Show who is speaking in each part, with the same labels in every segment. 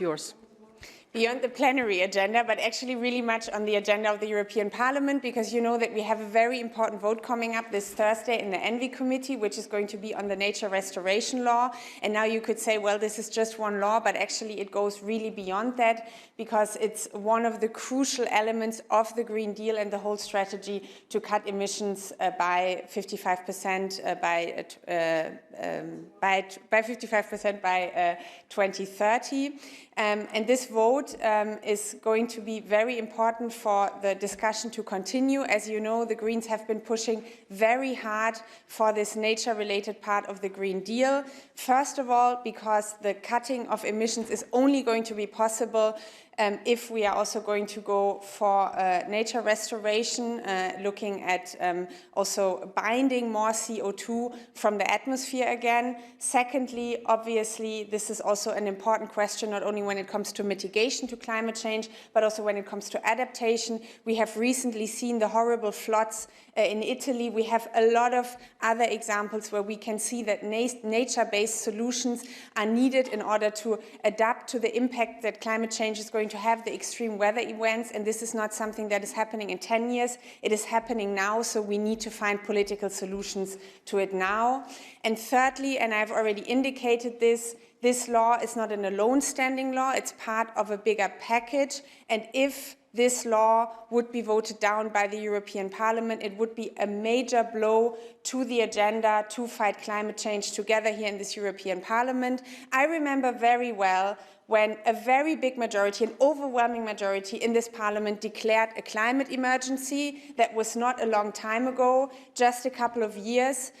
Speaker 1: yours.
Speaker 2: Beyond the plenary agenda, but actually really much on the agenda of the European Parliament, because you know that we have a very important vote coming up this Thursday in the ENVI committee, which is going to be on the nature restoration law. And now you could say, well, this is just one law, but actually it goes really beyond that, because it's one of the crucial elements of the Green Deal and the whole strategy to cut emissions by 55% by 2030. And this vote is going to be very important for the discussion to continue. As you know, the Greens have been pushing very hard for this nature-related part of the Green Deal. First of all, because the cutting of emissions is only going to be possible if we are also going to go for nature restoration, looking at also binding more CO2 from the atmosphere again. Secondly, obviously, this is also an important question, not only when it comes to mitigation to climate change, but also when it comes to adaptation. We have recently seen the horrible floods in Italy. We have a lot of other examples where we can see that nature-based solutions are needed in order to adapt to the impact that climate change is going to have, the extreme weather events, and this is not something that is happening in 10 years. It is happening now, so we need to find political solutions to it now. And thirdly, and I've already indicated this law is not an alone-standing law, it's part of a bigger package, and if this law would be voted down by the European Parliament, it would be a major blow to the agenda to fight climate change together here in this European Parliament. I remember very well when a very big majority, an overwhelming majority in this Parliament declared a climate emergency. That was not a long time ago, just a couple of years.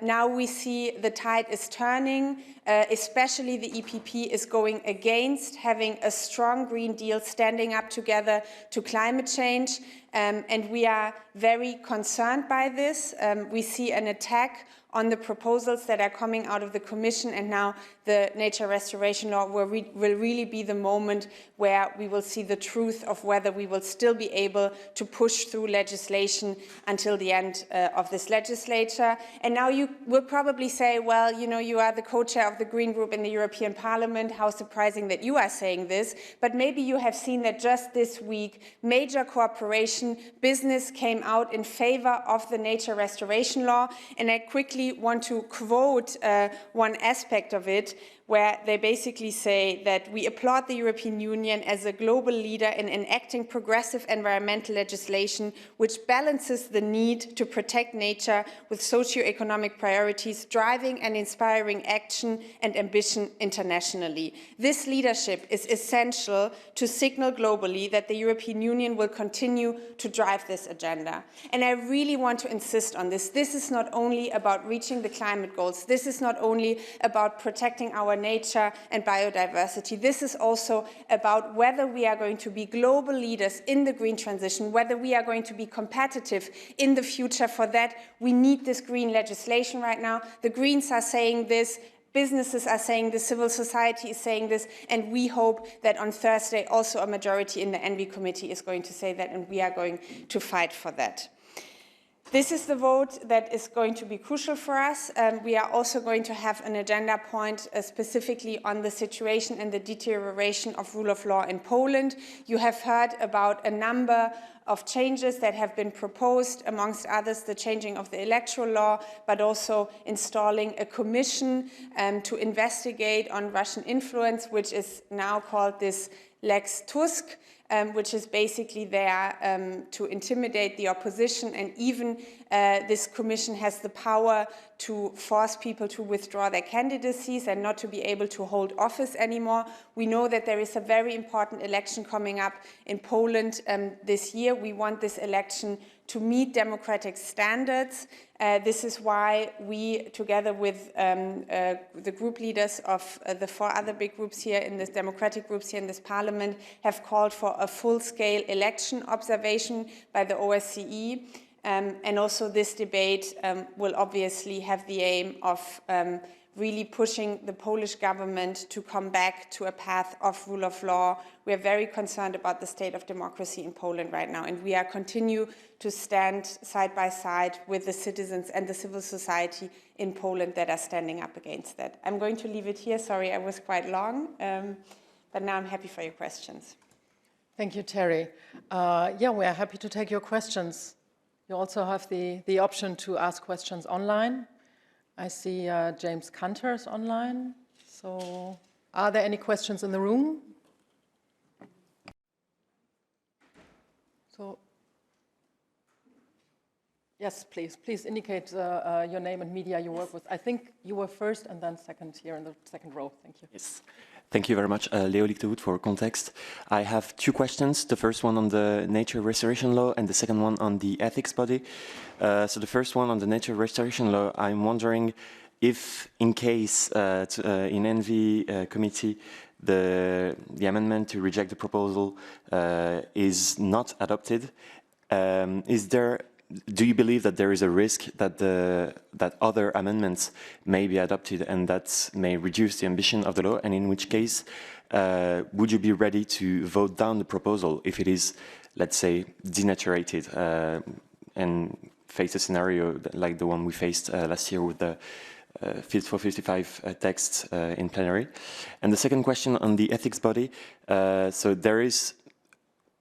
Speaker 2: Now we see the tide is turning, especially the EPP is going against having a strong Green Deal standing up together to climate change. And we are very concerned by this. We see an attack on the proposals that are coming out of the Commission, and now the nature restoration law will really be the moment where we will see the truth of whether we will still be able to push through legislation until the end of this legislature. And now you will probably say, well, you know, you are the co-chair of the Green Group in the European Parliament. How surprising that you are saying this. But maybe you have seen that just this week, major corporation business came out in favor of the nature restoration law. And I quickly want to quote one aspect of it, where they basically say that we applaud the European Union as a global leader in enacting progressive environmental legislation which balances the need to protect nature with socio-economic priorities, driving and inspiring action and ambition internationally. This leadership is essential to signal globally that the European Union will continue to drive this agenda. And I really want to insist on this. This is not only about reaching the climate goals. This is not only about protecting our nature and biodiversity. This is also about whether we are going to be global leaders in the green transition, whether we are going to be competitive in the future. For that, we need this green legislation right now. The Greens are saying this, businesses are saying this, civil society is saying this, and we hope that on Thursday also a majority in the ENVI committee is going to say that, and we are going to fight for that. This is the vote that is going to be crucial for us. We are also going to have an agenda point specifically on the situation and the deterioration of rule of law in Poland. You have heard about a number of changes that have been proposed, amongst others the changing of the electoral law, but also installing a commission to investigate on Russian influence, which is now called this Lex Tusk, which is basically there to intimidate the opposition, and even this commission has the power to force people to withdraw their candidacies and not to be able to hold office anymore. We know that there is a very important election coming up in Poland this year. We want this election to meet democratic standards. This is why we, together with the group leaders of the 4 other big groups here in this democratic groups here in this parliament, have called for a full-scale election observation by the OSCE. And also this debate will obviously have the aim of really pushing the Polish government to come back to a path of rule of law. We are very concerned about the state of democracy in Poland right now, and we are continue to stand side by side with the citizens and the civil society in Poland that are standing up against that. I'm going to leave it here. Sorry, I was quite long, But now I'm happy for your questions.
Speaker 1: Thank you, Terry. Yeah, we are happy to take your questions. You also have the option to ask questions online. I see James Cantor is online. So are there any questions in the room? So, yes, please. Please indicate your name and media you work with. I think you were first and then second here in the second row. Thank you.
Speaker 3: Yes. Thank you very much, Leo Lichterhout, for context. I have two questions. The first one on the nature restoration law and the second one on the ethics body. So the first one on the nature restoration law, I'm wondering if, in case in NV committee, the amendment to reject the proposal is not adopted, do you believe that there is a risk that that other amendments may be adopted and that may reduce the ambition of the law? And in which case, would you be ready to vote down the proposal if it is, let's say, denaturated and face a scenario like the one we faced last year with the Fit for 55 text in plenary? And the second question on the ethics body. So there is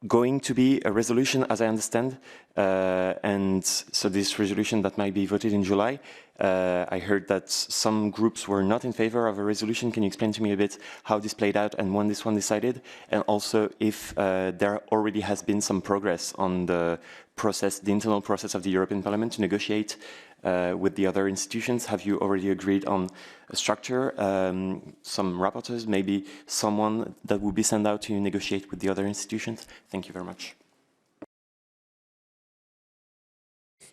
Speaker 3: going to be a resolution, as I understand, and so this resolution that might be voted in July. I heard that some groups were not in favor of a resolution. Can you explain to me a bit how this played out and when this one decided? And also if there already has been some progress on the process, the internal process of the European Parliament to negotiate with the other institutions. Have you already agreed on a structure, some rapporteurs, maybe someone that will be sent out to negotiate with the other institutions? Thank you very much.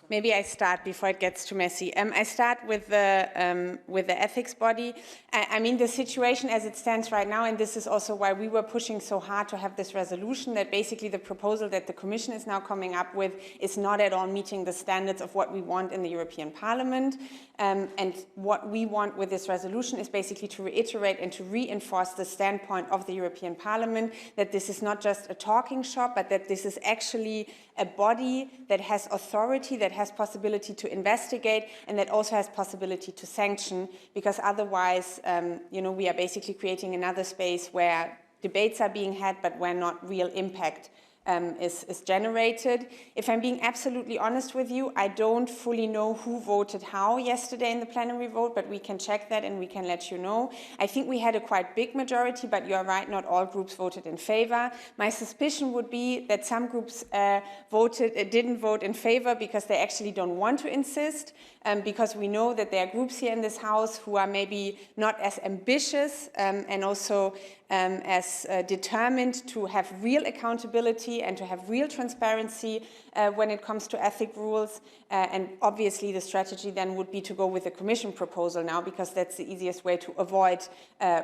Speaker 2: Maybe I start before it gets too messy. I start with the ethics body. I mean, the situation as it stands right now, and this is also why we were pushing so hard to have this resolution, that basically the proposal that the Commission is now coming up with is not at all meeting the standards of what we want in the European Parliament. And what we want with this resolution is basically to reiterate and to reinforce the standpoint of the European Parliament that this is not just a talking shop, but that this is actually a body that has authority, that has possibility to investigate, and that also has possibility to sanction, because otherwise, you know, we are basically creating another space where debates are being had, but where not real impact is generated. If I'm being absolutely honest with you, I don't fully know who voted how yesterday in the plenary vote, but we can check that and we can let you know. I think we had a quite big majority, but you're right, not all groups voted in favor. My suspicion would be that some groups didn't vote in favor because they actually don't want to insist, because we know that there are groups here in this House who are maybe not as ambitious and also as determined to have real accountability and to have real transparency when it comes to ethic rules. And obviously the strategy then would be to go with the Commission proposal now, because that's the easiest way to avoid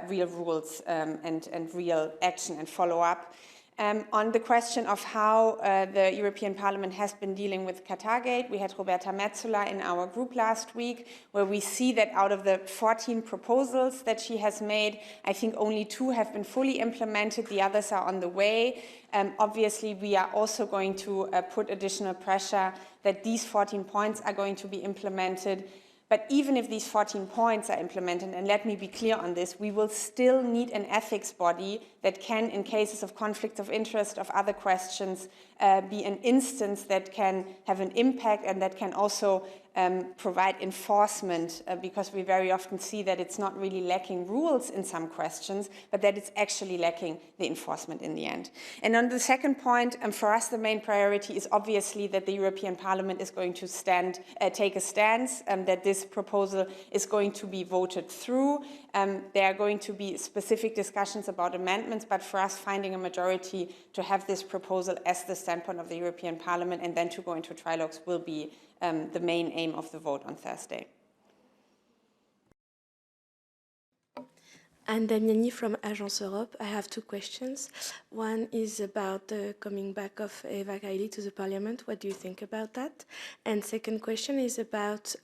Speaker 2: real rules and real action and follow-up. On the question of how the European Parliament has been dealing with Qatargate, we had Roberta Metsola in our group last week, where we see that out of the 14 proposals that she has made, I think only 2 have been fully implemented, the others are on the way. Obviously, we are also going to put additional pressure that these 14 points are going to be implemented. But even if these 14 points are implemented, and let me be clear on this, we will still need an ethics body that can, in cases of conflict of interest, of other questions, be an instance that can have an impact and that can also provide enforcement, because we very often see that it's not really lacking rules in some questions, but that it's actually lacking the enforcement in the end. And on the second point, for us the main priority is obviously that the European Parliament is going to take a stance, that this proposal is going to be voted through. There are going to be specific discussions about amendments, but for us finding a majority to have this proposal as the standpoint of the European Parliament and then to go into trilogues will be the main aim of the vote on Thursday.
Speaker 4: I'm Damiani from Agence Europe. I have 2 questions. One is about the coming back of Eva Kaili to the Parliament. What do you think about that? And second question is about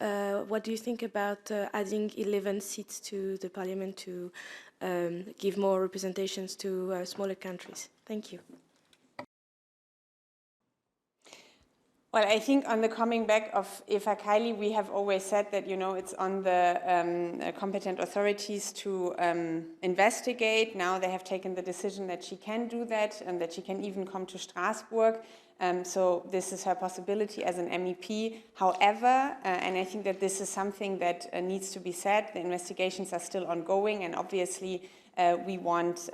Speaker 4: what do you think about adding 11 seats to the Parliament to give more representations to smaller countries? Thank you.
Speaker 2: Well, I think on the coming back of Eva Kaili, we have always said that, you know, it's on the competent authorities to investigate. Now they have taken the decision that she can do that and that she can even come to Strasbourg. So this is her possibility as an MEP. However, and I think that this is something that needs to be said, the investigations are still ongoing, and obviously we want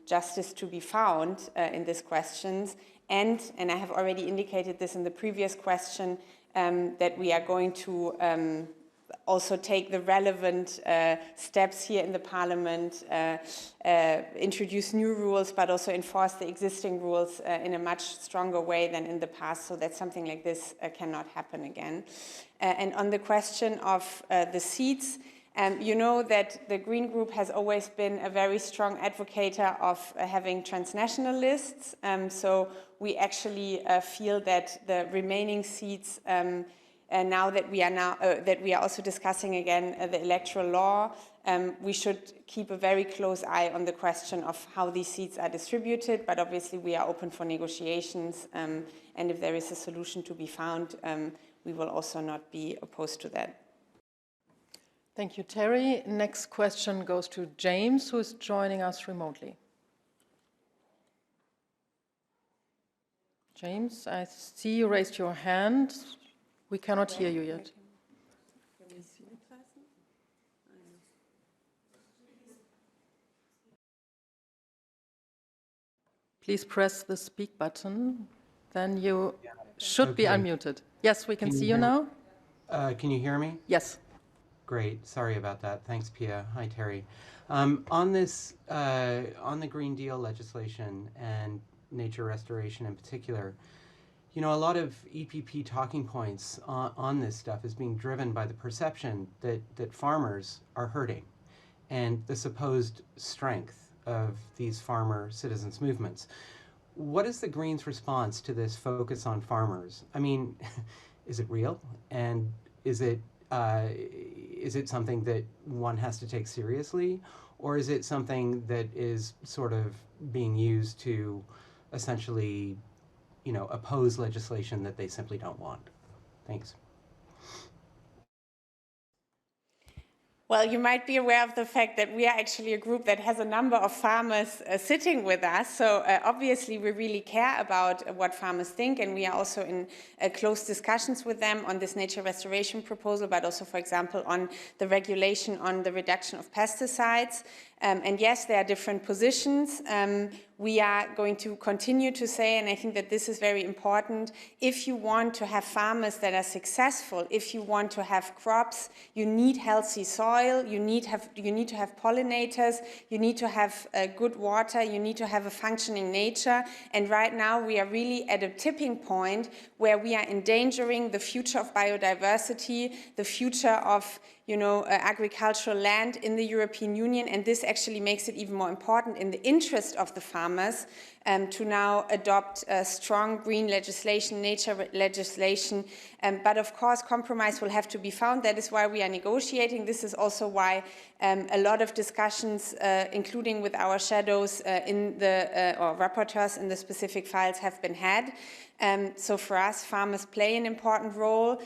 Speaker 2: justice to be found in these questions. And I have already indicated this in the previous question, that we are going to also take the relevant steps here in the Parliament, introduce new rules, but also enforce the existing rules in a much stronger way than in the past, so that something like this cannot happen again. And on the question of the seats, you know that the Green Group has always been a very strong advocate of having transnational lists. So we actually feel that the remaining seats, now that we are also discussing again the electoral law, we should keep a very close eye on the question of how these seats are distributed. But obviously, we are open for negotiations, and if there is a solution to be found, we will also not be opposed to that.
Speaker 1: Thank you, Terry. Next question goes to James, who is joining us remotely. James, I see you raised your hand. We cannot hear you yet. Please press the speak button. Then you should be unmuted. Yes, we can see you now.
Speaker 5: Can you hear me?
Speaker 1: Yes.
Speaker 5: Great. Sorry about that. Thanks, Pia. Hi, Terry. On the Green Deal legislation and nature restoration in particular, you know, a lot of EPP talking points on this stuff is being driven by the perception that farmers are hurting and the supposed strength of these farmer citizens movements. What is the Greens' response to this focus on farmers? I mean, is it real? And is it something that one has to take seriously, or is it something that is sort of being used to essentially, you know, oppose legislation that they simply don't want? Thanks.
Speaker 2: Well, you might be aware of the fact that we are actually a group that has a number of farmers sitting with us. So obviously we really care about what farmers think, and we are also in close discussions with them on this nature restoration proposal, but also, for example, on the regulation on the reduction of pesticides. And yes, there are different positions. We are going to continue to say, and I think that this is very important, if you want to have farmers that are successful, if you want to have crops, you need healthy soil, you need to have pollinators, you need to have good water, you need to have a functioning nature. And right now we are really at a tipping point where we are endangering the future of biodiversity, the future of agricultural land in the European Union, and this actually makes it even more important in the interest of the farmers to now adopt strong green legislation, nature legislation. But of course, compromise will have to be found. That is why we are negotiating. This is also why a lot of discussions, including with our shadows or rapporteurs in the specific files, have been had. So for us, farmers play an important role,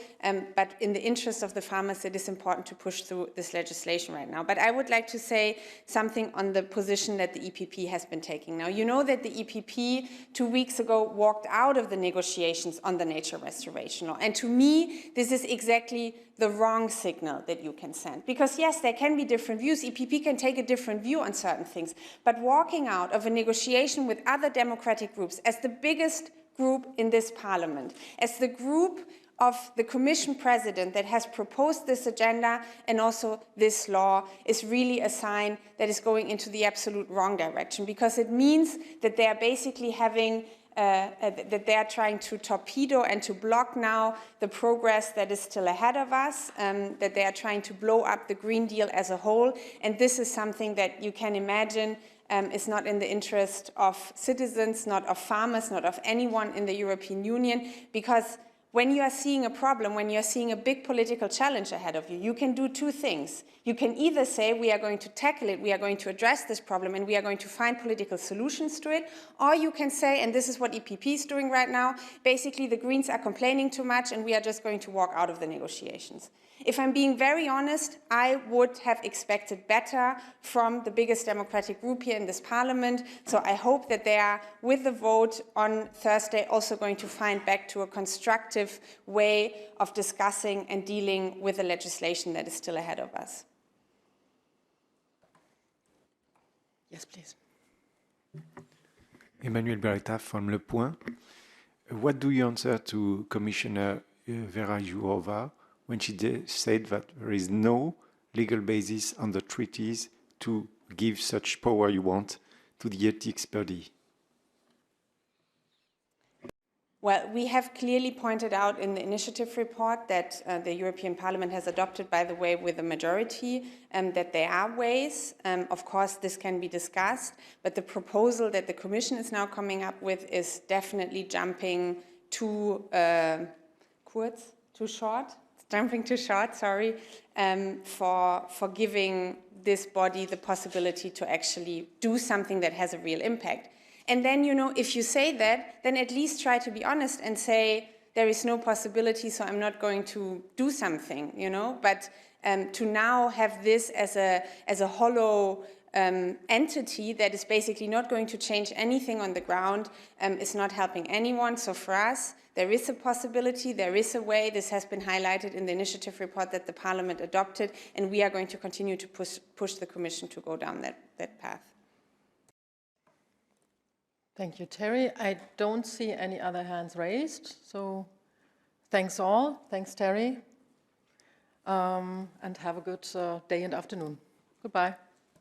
Speaker 2: but in the interest of the farmers, it is important to push through this legislation right now. But I would like to say something on the position that the EPP has been taking. Now, you know that the EPP 2 weeks ago walked out of the negotiations on the nature restoration law. And to me, this is exactly the wrong signal that you can send. Because yes, there can be different views. EPP can take a different view on certain things. But walking out of a negotiation with other democratic groups as the biggest group in this parliament, as the group of the Commission President that has proposed this agenda and also this law, is really a sign that is going into the absolute wrong direction, because it means that they are basically having that they are trying to torpedo and to block now the progress that is still ahead of us, that they are trying to blow up the Green Deal as a whole. And this is something that you can imagine is not in the interest of citizens, not of farmers, not of anyone in the European Union, because when you are seeing a problem, when you're seeing a big political challenge ahead of you, you can do two things. You can either say, we are going to tackle it, we are going to address this problem, and we are going to find political solutions to it, or you can say, and this is what EPP is doing right now, basically the Greens are complaining too much and we are just going to walk out of the negotiations. If I'm being very honest, I would have expected better from the biggest democratic group here in this parliament. So I hope that they are, with the vote on Thursday, also going to find back to a constructive way of discussing and dealing with the legislation that is still ahead of us.
Speaker 1: Yes, please.
Speaker 6: Emmanuel Beretta from Le Point. What do you answer to Commissioner Vera Jourova when she said that there is no legal basis on the treaties to give such power you want to the ethics body?
Speaker 2: Well, we have clearly pointed out in the initiative report that the European Parliament has adopted, by the way, with a majority, that there are ways. Of course, this can be discussed, but the proposal that the Commission is now coming up with is definitely jumping too short, for giving this body the possibility to actually do something that has a real impact. And then, you know, if you say that, then at least try to be honest and say, there is no possibility, so I'm not going to do something, you know. But to now have this as a hollow entity that is basically not going to change anything on the ground is not helping anyone. So for us, there is a possibility, there is a way. This has been highlighted in the initiative report that the Parliament adopted, and we are going to continue to push the Commission to go down that path.
Speaker 1: Thank you, Terry. I don't see any other hands raised, so thanks all. Thanks, Terry. And have a good day and afternoon. Goodbye.